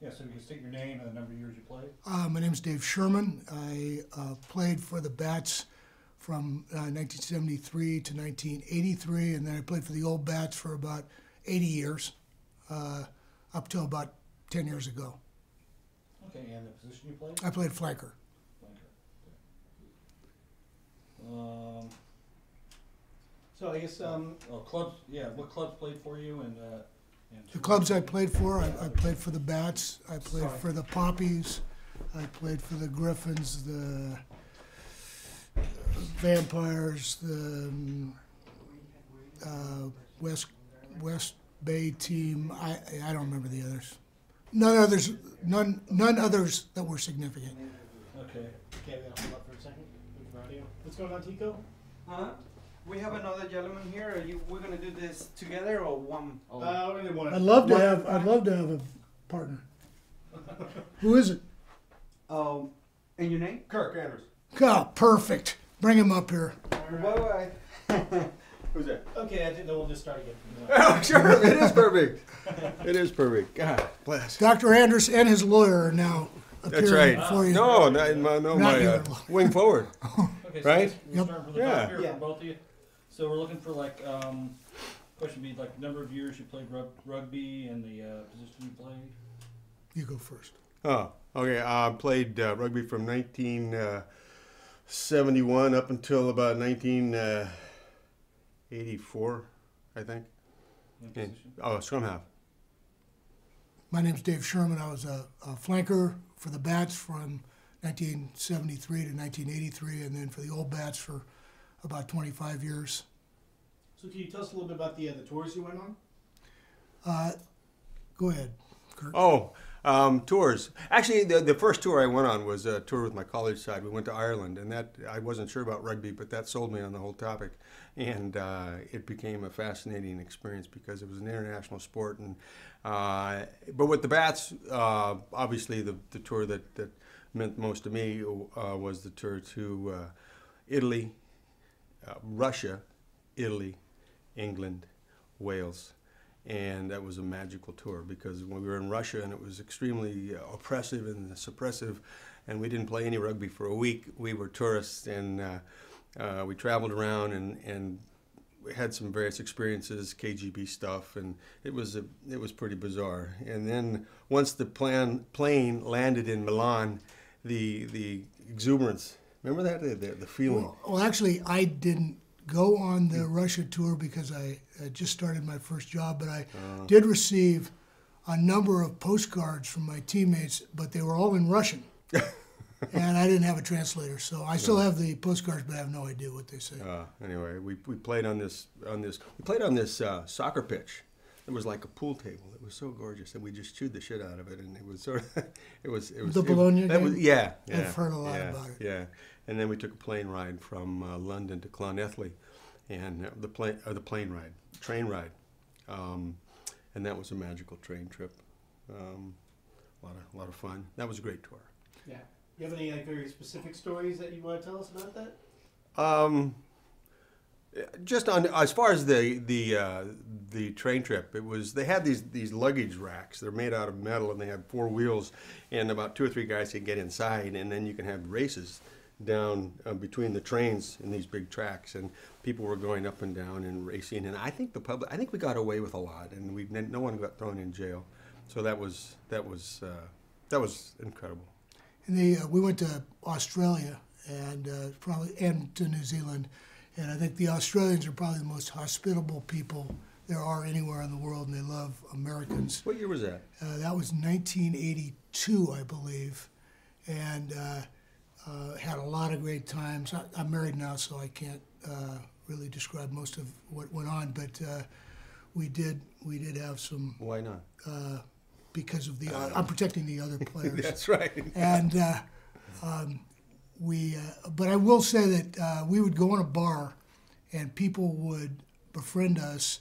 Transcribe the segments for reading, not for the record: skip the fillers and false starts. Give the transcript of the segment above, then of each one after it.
Yeah, so you can state your name and the number of years you played. My name is Dave Sheuerman. I played for the Bats from 1973 to 1983, and then I played for the Old Bats for about 80 years, up till about 10 years ago. Okay, and the position you played? I played flanker. So I guess clubs. Yeah, what clubs played for you and the clubs I played for, I played for the Bats. I played for the Poppies. I played for the Griffins, the Vampires, the West Bay team. I don't remember the others. None others that were significant. Okay. Okay, we'll hold up for a second. Wait for audio. What's going on, Tico? We have another gentleman here. We're gonna do this together or one? I'd love to have a partner. Who is it? And your name? Kirk, Andrus. Oh, perfect. Bring him up here. Bye. Who's that? Okay, I think that we'll just start again. Oh, sure. It is perfect. It is perfect. God bless. Dr. Andrus and his lawyer are now That's appearing right. for you. No, Not my your- wing forward. Okay, so Right? we'll start from the Yeah. top here Yeah. for both of you. So we're looking for like question would be like number of years you played rugby and the position you played. You go first. Oh, okay. I played rugby from 1971 up until about 1984, I think. And position. Scrum half. My name's Dave Sheuerman. I was a flanker for the Bats from 1973 to 1983, and then for the Old Bats for about 25 years. So can you tell us a little bit about the tours you went on? Go ahead, Kirk. Oh, tours. Actually, the first tour I went on was a tour with my college side. We went to Ireland, and that I wasn't sure about rugby, but that sold me on the whole topic, and it became a fascinating experience because it was an international sport. And but with the Bats, obviously the tour that meant most to me was the tour to Italy, Russia, Italy, England, Wales. And that was a magical tour because when we were in Russia and it was extremely oppressive and suppressive, and we didn't play any rugby for a week. We were tourists, and we traveled around and we had some various experiences, KGB stuff, and it was pretty bizarre. And then once the plane landed in Milan, the exuberance. Remember that the feeling. Well, actually, I didn't go on the Russia tour because I just started my first job, but I did receive a number of postcards from my teammates, but they were all in Russian. And I didn't have a translator, so I still have the postcards, but I have no idea what they say. Anyway, we played on this soccer pitch. It was like a pool table. It was so gorgeous, and we just chewed the shit out of it, and it was sort of it was the Bologna game? Yeah, I've heard a lot about it. Yeah, and then we took a plane ride from London to Clonethley, and train ride, and that was a magical train trip. A lot of fun. That was a great tour. Yeah. You have any very specific stories that you want to tell us about that? Just on as far as the train trip, they had these luggage racks. They're made out of metal, and they have 4 wheels, and about 2 or 3 guys can get inside, and then you can have races down between the trains in these big tracks, and people were going up and down and racing. And I think we got away with a lot, and no one got thrown in jail. So that was incredible. And we went to Australia and to New Zealand, and I think the Australians are probably the most hospitable people there are anywhere in the world, and they love Americans. What year was that? That was 1982, I believe, and had a lot of great times. I'm married now, so I can't really describe most of what went on, but we did have some. Why not? Because of I'm protecting the other players. That's right. And but I will say that we would go in a bar, and people would befriend us,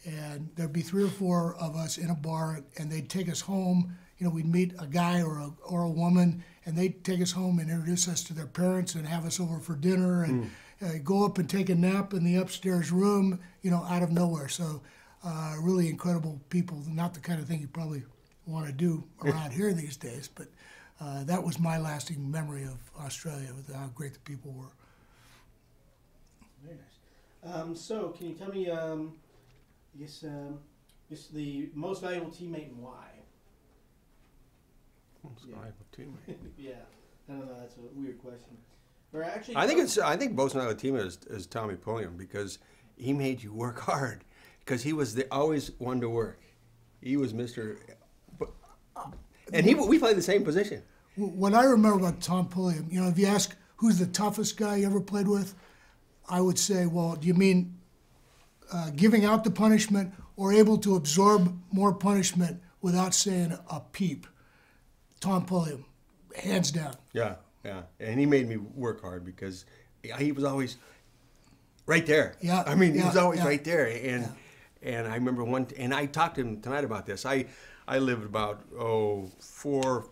and there'd be 3 or 4 of us in a bar, and they'd take us home. You know, we'd meet a guy or a woman, and they'd take us home and introduce us to their parents and have us over for dinner and go up and take a nap in the upstairs room, you know, out of nowhere. So really incredible people, not the kind of thing you probably want to do around here these days. But that was my lasting memory of Australia, with how great the people were. Very nice. So, can you tell me, I guess the most valuable teammate and why? Most valuable teammate. Yeah, I don't know. That's a weird question. Or actually, I think most valuable teammate is Tommy Pulliam, because he made you work hard, because he was always one to work. He was Mr. And we played the same position. What I remember about Tom Pulliam, if you ask who's the toughest guy you ever played with, I would say, well, do you mean giving out the punishment or able to absorb more punishment without saying a peep? Tom Pulliam, hands down. Yeah, and he made me work hard, because he was always right there. Yeah, I mean, he yeah, was always yeah. right there. And I remember and I talked to him tonight about this. I lived about 4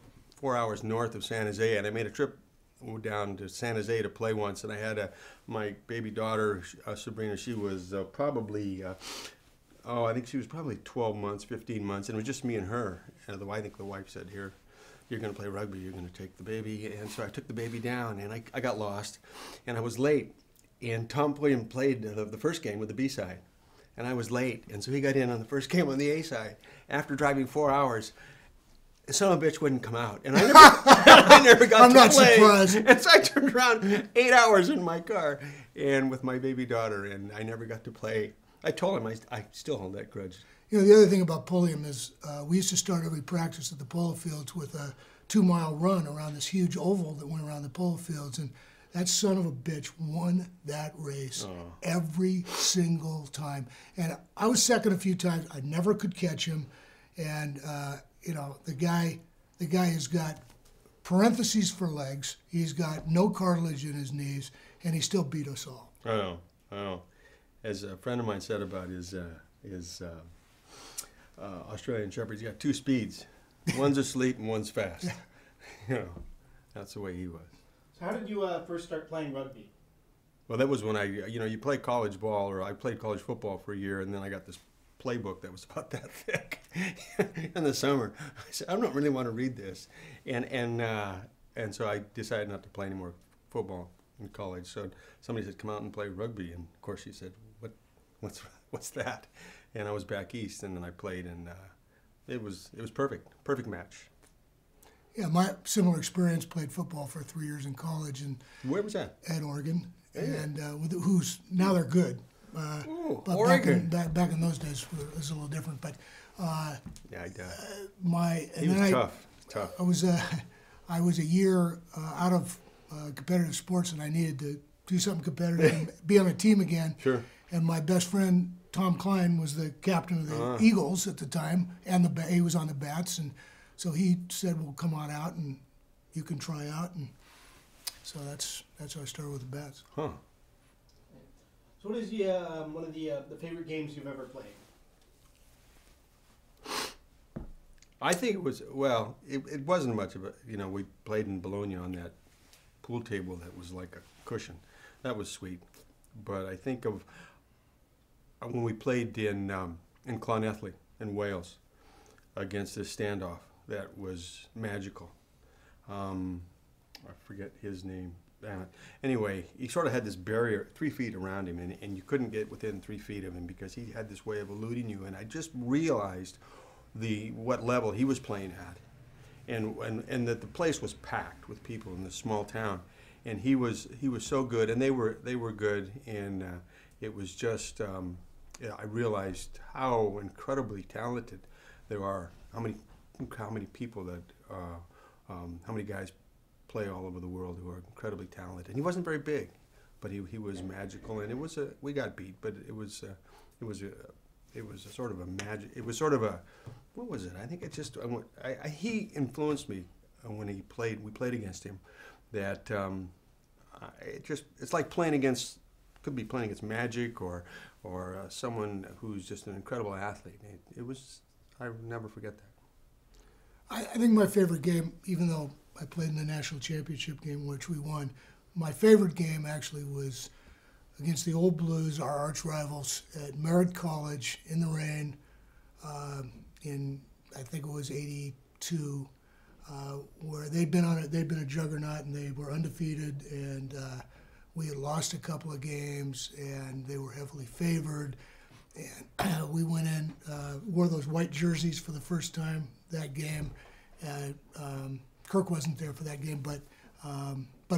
hours north of San Jose, and I made a trip down to San Jose to play once, and I had my baby daughter, Sabrina. She was probably, I think she was probably 12 months, 15 months, and it was just me and her. And I think the wife said, "Here, you're going to play rugby, you're going to take the baby." And so I took the baby down, and I got lost, and I was late. And Tom Pulliam played the first game with the B side, and I was late, and so he got in on the first game on the A side. After driving 4 hours, the son of a bitch wouldn't come out, and I never got I'm to not play. surprised. And so I turned around 8 hours in my car, and with my baby daughter, and I never got to play. I told him I still hold that grudge. The other thing about Pulliam is we used to start every practice at the polo fields with a 2-mile run around this huge oval that went around the polo fields, and that son of a bitch won that race every single time. And I was second a few times. I never could catch him. And, the guy has got parentheses for legs. He's got no cartilage in his knees, and he still beat us all. I know. As a friend of mine said about his Australian Shepherd, he's got 2 speeds. One's asleep and one's fast. That's the way he was. So how did you first start playing rugby? Well, that was when you play college ball, or I played college football for a year, and then I got this playbook that was about that thick in the summer. I said, I don't really want to read this. And so I decided not to play any more football in college. So somebody said, come out and play rugby. And of course she said, what's that? And I was back east, and then I played, and it was perfect match. Yeah, my similar experience, played football for 3 years in college, and Where was that? at Oregon, Yeah. and who's now they're good. Ooh, But Oregon. back in those days, it was a little different. But Yeah, I doubt. and He was then tough. I was a year out of competitive sports, and I needed to do something competitive and be on a team again. Sure. And my best friend Tom Klein was the captain of the Eagles at the time, and he was on the Bats, and so he said, "Well, come on out, and you can try out." And so that's how I started with the Bats. Huh. So what is one of the favorite games you've ever played? I think it was, it wasn't much of a, we played in Bologna on that pool table that was like a cushion. That was sweet. But I think of when we played in Clonethley in Wales against this standoff. That was magical. I forget his name. Anyway, he sort of had this barrier 3 feet around him, and you couldn't get within 3 feet of him because he had this way of eluding you. And I just realized what level he was playing at, and that the place was packed with people in this small town, and he was so good, and they were good, and it was just I realized how incredibly talented there are. How many people that how many guys play all over the world who are incredibly talented. And he wasn't very big, but he was magical, and we got beat, but it was a sort of a magic. It was sort of a, what was it? I think it just he influenced me when we played against him. That it's like could be playing against Magic or someone who's just an incredible athlete. I will never forget that. I think my favorite game, even though I played in the national championship game, which we won, my favorite game actually was against the Old Blues, our arch rivals, at Merritt College in the rain in, I think it was '82, where they'd been a juggernaut and they were undefeated, and we had lost a couple of games and they were heavily favored, and we went in, wore those white jerseys for the first time that game. Kirk wasn't there for that game, but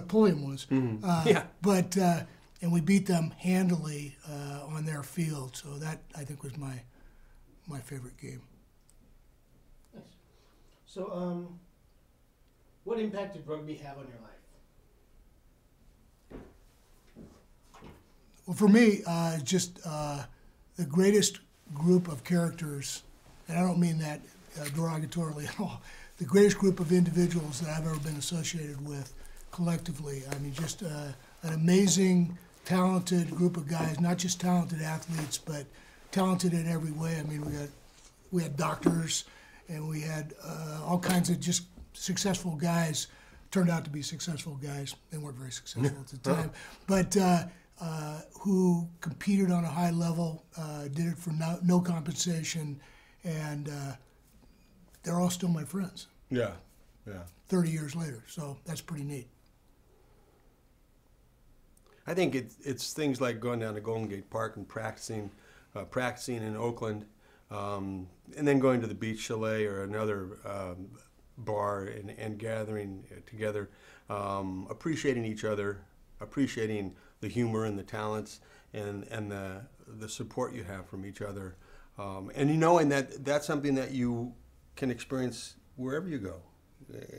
Pulliam was. Yeah. But and we beat them handily on their field. So that, I think, was my favorite game. Nice. So, what impact did rugby have on your life? Well, for me, just the greatest group of characters, and I don't mean that derogatorily at all, the greatest group of individuals that I've ever been associated with collectively. I mean, just an amazing, talented group of guys, not just talented athletes, but talented in every way. I mean, we had doctors, and we had all kinds of just successful guys, turned out to be successful guys. They weren't very successful at the time, but who competed on a high level, did it for no compensation, and they're all still my friends. Yeah. 30 years later, so that's pretty neat. I think it's things like going down to Golden Gate Park and practicing in Oakland, and then going to the Beach Chalet or another bar and gathering together, appreciating each other, appreciating the humor and the talents and the support you have from each other, and knowing that that's something that you can experience wherever you go.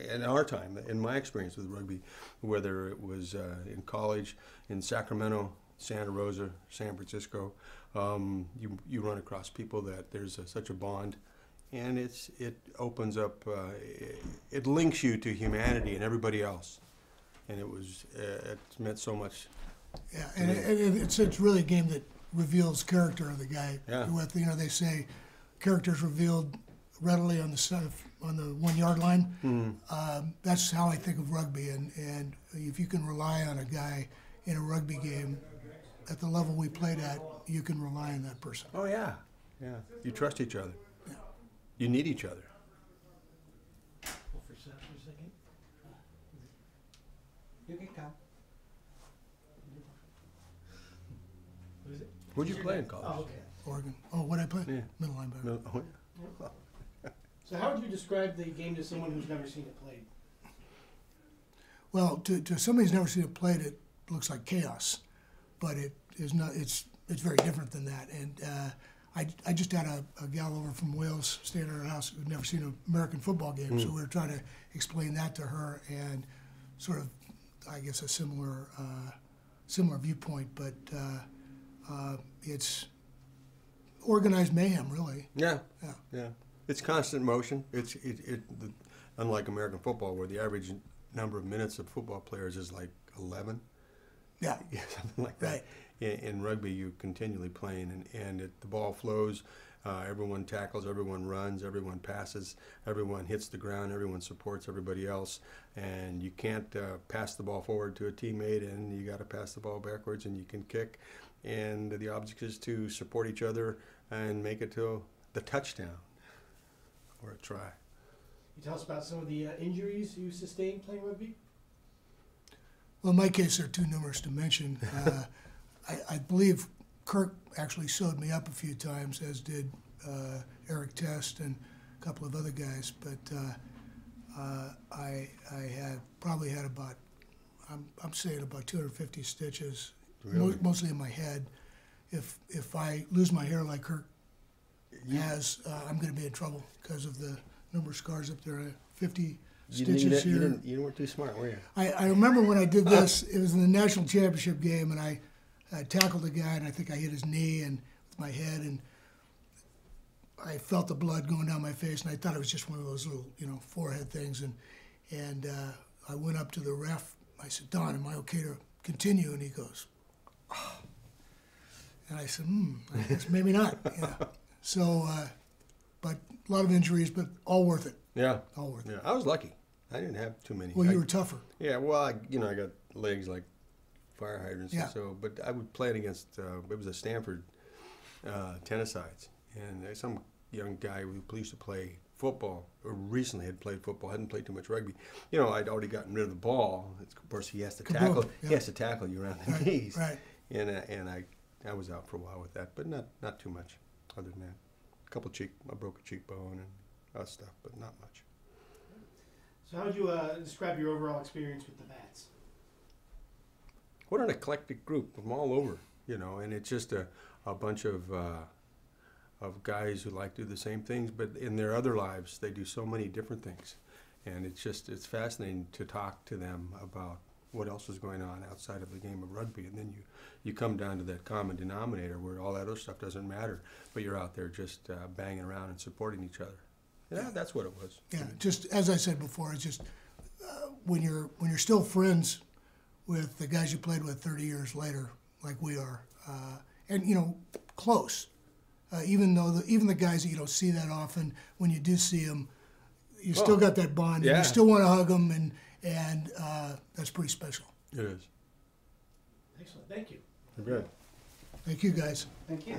In our time, in my experience with rugby, whether it was in college, in Sacramento, Santa Rosa, San Francisco, you run across people that there's such a bond, and it opens up, it links you to humanity and everybody else, and it's meant so much. Yeah, and it's really a game that reveals character of the guy. Yeah. With, they say character's revealed readily on the 1 yard line. That's how I think of rugby, and if you can rely on a guy in a rugby game at the level we played at, you can rely on that person. Oh yeah. You trust each other. Yeah. You need each other. Hold for a second. You can come. What is it? Where'd you play in college? Oh, okay. Oregon. Oh, what'd I play? Yeah. Middle linebacker. No, oh, yeah. So how would you describe the game to someone who's never seen it played? Well, to somebody who's never seen it played, it looks like chaos, but it is not. It's very different than that. And I just had a gal over from Wales staying at our house who'd never seen an American football game, so we were trying to explain that to her, and sort of, I guess, a similar viewpoint, but it's organized mayhem, really. Yeah. It's constant motion. It's unlike American football, where the average number of minutes of football players is like 11. Yeah. Something like that. Right. In rugby, you're continually playing, and the ball flows. Everyone tackles, everyone runs, everyone passes, everyone hits the ground, everyone supports everybody else, and you can't pass the ball forward to a teammate, and you got to pass the ball backwards, and you can kick, and the object is to support each other and make it to the touchdown or a try. You tell us about some of the injuries you sustained playing rugby? Well, in my case, they're too numerous to mention. I believe Kirk actually sewed me up a few times, as did Eric Test and a couple of other guys. But I probably had about, I'm saying about 250 stitches, Really? mostly in my head. If I lose my hair like Kirk has, I'm going to be in trouble because of the number of scars up there. 50 stitches here. You weren't too smart, were you? I remember when I did this, it was in the national championship game, and I tackled a guy, and I think I hit his knee and with my head, and I felt the blood going down my face, and I thought it was just one of those little, forehead things, and I went up to the ref. I said, "Don, am I okay to continue?" And he goes, "Oh." And I said, I guess maybe not. Yeah. So, but a lot of injuries, but all worth it. Yeah. All worth it. Yeah, I was lucky. I didn't have too many. Well, you were tougher. Yeah, well, I got legs like fire hydrants. Yeah. So, but I would play it against, it was a Stanford tennis sides. And some young guy who used to play football, or recently had played football, hadn't played too much rugby. You know, I'd already gotten rid of the ball. Of course, he has to tackle. Kaboom, yeah. He has to tackle you around the knees. Right. And I was out for a while with that, but not too much. Other than that, I broke a cheekbone and other stuff, but not much. So how would you describe your overall experience with the Bats? What an eclectic group from all over, you know, and it's just a bunch of guys who like to do the same things, but in their other lives they do so many different things, and it's fascinating to talk to them about what else is going on outside of the game of rugby, and then you come down to that common denominator where all that other stuff doesn't matter, but you're out there just banging around and supporting each other. Yeah, that's what it was. Yeah, just as I said before, it's just when you're still friends with the guys you played with 30 years later, like we are, and you know, close. Even the guys that you don't see that often, when you do see them, you still got that bond. Yeah. And you still want to hug them, and that's pretty special. It is. Excellent. Thank you. Good. Thank you, guys. Thank you.